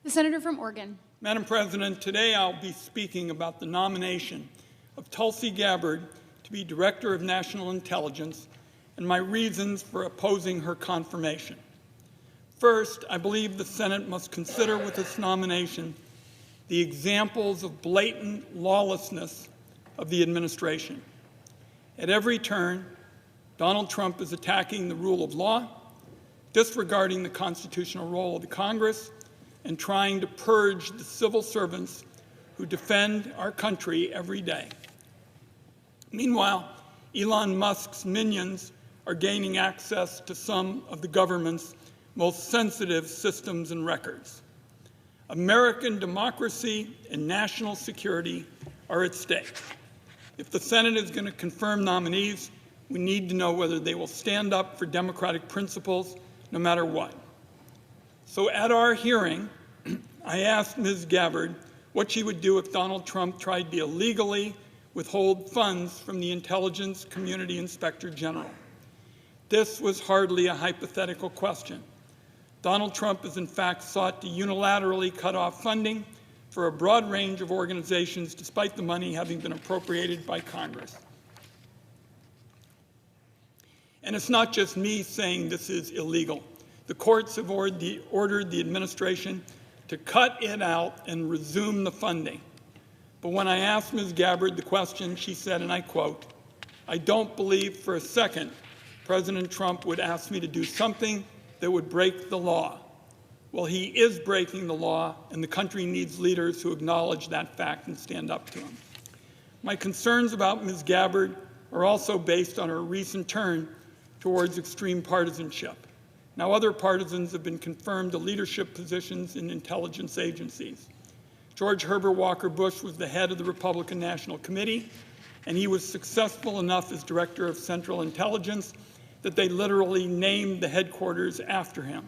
The Senator from Oregon. Madam President, today I'll be speaking about the nomination of Tulsi Gabbard to be Director of National Intelligence and my reasons for opposing her confirmation. First, I believe the Senate must consider with its nomination the examples of blatant lawlessness of the administration. At every turn, Donald Trump is attacking the rule of law, disregarding the constitutional role of the Congress, and trying to purge the civil servants who defend our country every day. Meanwhile, Elon Musk's minions are gaining access to some of the government's most sensitive systems and records. American democracy and national security are at stake. If the Senate is going to confirm nominees, we need to know whether they will stand up for democratic principles no matter what. So at our hearing, I asked Ms. Gabbard what she would do if Donald Trump tried to illegally withhold funds from the Intelligence Community Inspector General. This was hardly a hypothetical question. Donald Trump has in fact sought to unilaterally cut off funding for a broad range of organizations despite the money having been appropriated by Congress. And it's not just me saying this is illegal. The courts have ordered the administration to cut it out and resume the funding. But when I asked Ms. Gabbard the question, she said, and I quote, "I don't believe for a second President Trump would ask me to do something that would break the law." Well, he is breaking the law, and the country needs leaders who acknowledge that fact and stand up to him. My concerns about Ms. Gabbard are also based on her recent turn towards extreme partisanship. Now, other partisans have been confirmed to leadership positions in intelligence agencies. George Herbert Walker Bush was the head of the Republican National Committee, and he was successful enough as Director of Central Intelligence that they literally named the headquarters after him.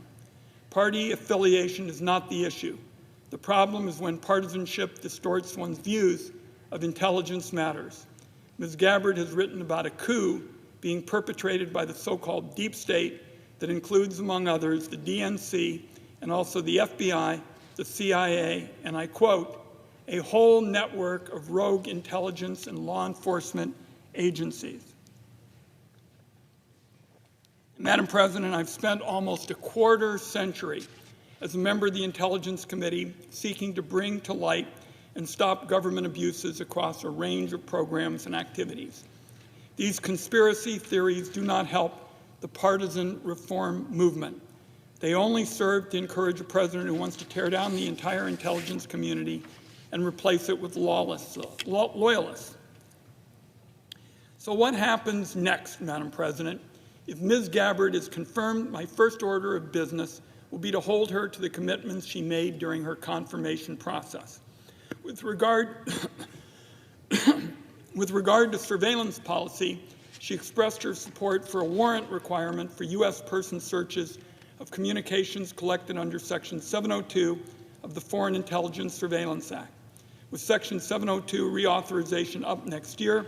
Party affiliation is not the issue. The problem is when partisanship distorts one's views of intelligence matters. Ms. Gabbard has written about a coup being perpetrated by the so-called deep state that includes, among others, the DNC and also the FBI, the CIA, and I quote, "a whole network of rogue intelligence and law enforcement agencies." Madam President, I've spent almost a quarter century as a member of the Intelligence Committee seeking to bring to light and stop government abuses across a range of programs and activities. These conspiracy theories do not help the partisan reform movement. They only serve to encourage a president who wants to tear down the entire intelligence community and replace it with loyalists. So what happens next, Madam President? If Ms. Gabbard is confirmed, my first order of business will be to hold her to the commitments she made during her confirmation process. With regard to surveillance policy, she expressed her support for a warrant requirement for U.S. person searches of communications collected under Section 702 of the Foreign Intelligence Surveillance Act. With Section 702 reauthorization up next year,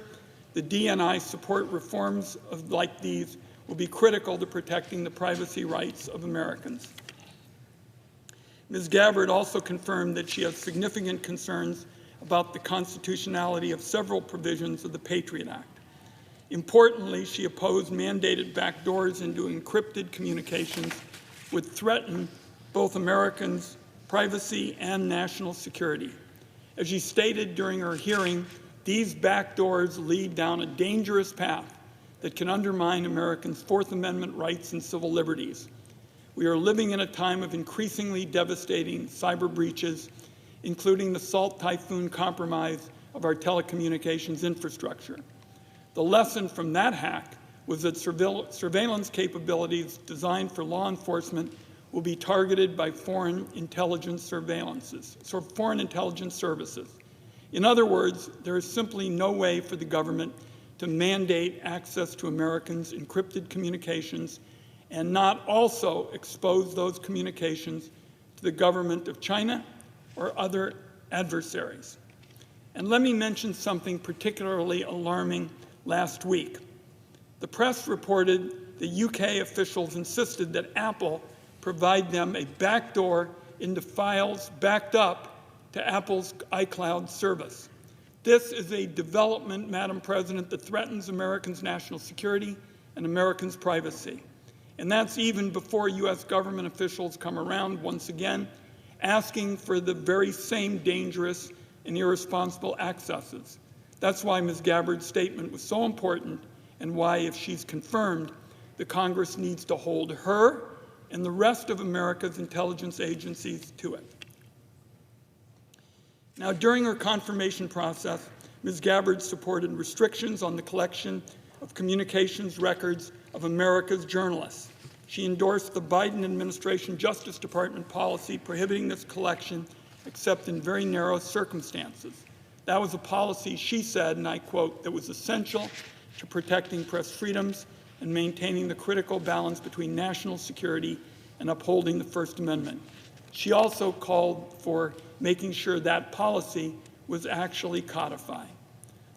the DNI support reforms like these will be critical to protecting the privacy rights of Americans. Ms. Gabbard also confirmed that she has significant concerns about the constitutionality of several provisions of the Patriot Act. Importantly, she opposed mandated backdoors into encrypted communications would threaten both Americans' privacy and national security. As she stated during her hearing, these backdoors lead down a dangerous path that can undermine Americans' Fourth Amendment rights and civil liberties. We are living in a time of increasingly devastating cyber breaches, including the Salt Typhoon compromise of our telecommunications infrastructure. The lesson from that hack was that surveillance capabilities designed for law enforcement will be targeted by foreign intelligence services. In other words, there is simply no way for the government to mandate access to Americans' encrypted communications and not also expose those communications to the government of China or other adversaries. And let me mention something particularly alarming last week. The press reported that UK officials insisted that Apple provide them a backdoor into files backed up to Apple's iCloud service. This is a development, Madam President, that threatens Americans' national security and Americans' privacy. And that's even before U.S. government officials come around once again, asking for the very same dangerous and irresponsible accesses. That's why Ms. Gabbard's statement was so important, and why, if she's confirmed, the Congress needs to hold her and the rest of America's intelligence agencies to it. Now, during her confirmation process, Ms. Gabbard supported restrictions on the collection of communications records of America's journalists. She endorsed the Biden administration Justice Department policy prohibiting this collection except in very narrow circumstances. That was a policy, she said, and I quote, that was essential to protecting press freedoms and maintaining the critical balance between national security and upholding the First Amendment. She also called for making sure that policy was actually codified.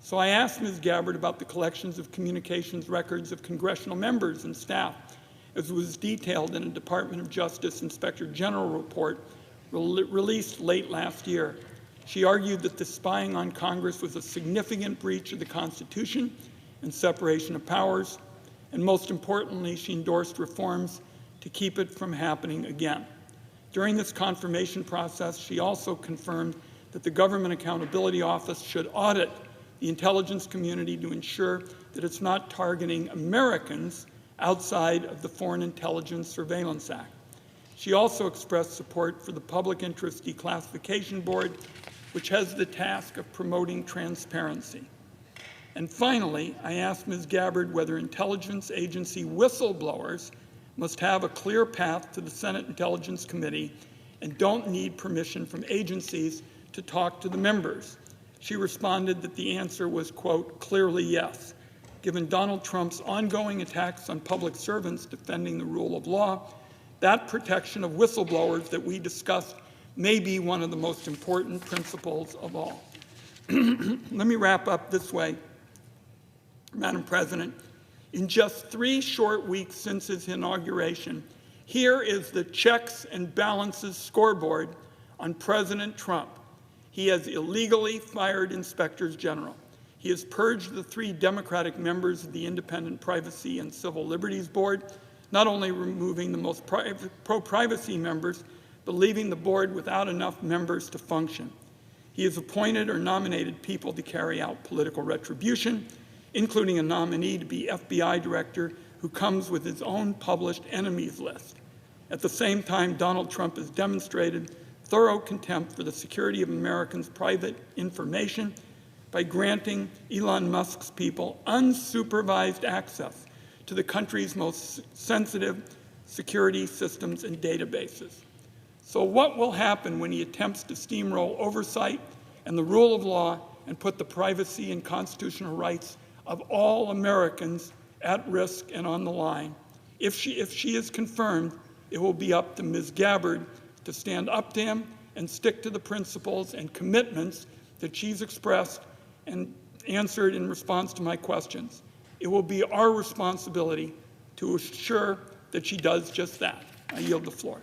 So I asked Ms. Gabbard about the collections of communications records of congressional members and staff, as was detailed in a Department of Justice Inspector General report released late last year. She argued that the spying on Congress was a significant breach of the Constitution and separation of powers, and most importantly, she endorsed reforms to keep it from happening again. During this confirmation process, she also confirmed that the Government Accountability Office should audit the intelligence community to ensure that it's not targeting Americans outside of the Foreign Intelligence Surveillance Act. She also expressed support for the Public Interest Declassification Board, which has the task of promoting transparency. And finally, I asked Ms. Gabbard whether intelligence agency whistleblowers must have a clear path to the Senate Intelligence Committee and don't need permission from agencies to talk to the members. She responded that the answer was, quote, clearly yes. Given Donald Trump's ongoing attacks on public servants defending the rule of law, that protection of whistleblowers that we discussed may be one of the most important principles of all. Let me wrap up this way, Madam President. In just 3 short weeks since his inauguration, here is the checks and balances scoreboard on President Trump. He has illegally fired inspectors general. He has purged the 3 Democratic members of the Independent Privacy and Civil Liberties Board, not only removing the most pro-privacy members, but leaving the board without enough members to function. He has appointed or nominated people to carry out political retribution, including a nominee to be FBI director who comes with his own published enemies list. At the same time, Donald Trump has demonstrated thorough contempt for the security of Americans' private information by granting Elon Musk's people unsupervised access to the country's most sensitive security systems and databases. So what will happen when he attempts to steamroll oversight and the rule of law and put the privacy and constitutional rights of all Americans at risk and on the line? If she is confirmed, it will be up to Ms. Gabbard to stand up to him and stick to the principles and commitments that she's expressed and answered in response to my questions. It will be our responsibility to assure that she does just that. I yield the floor.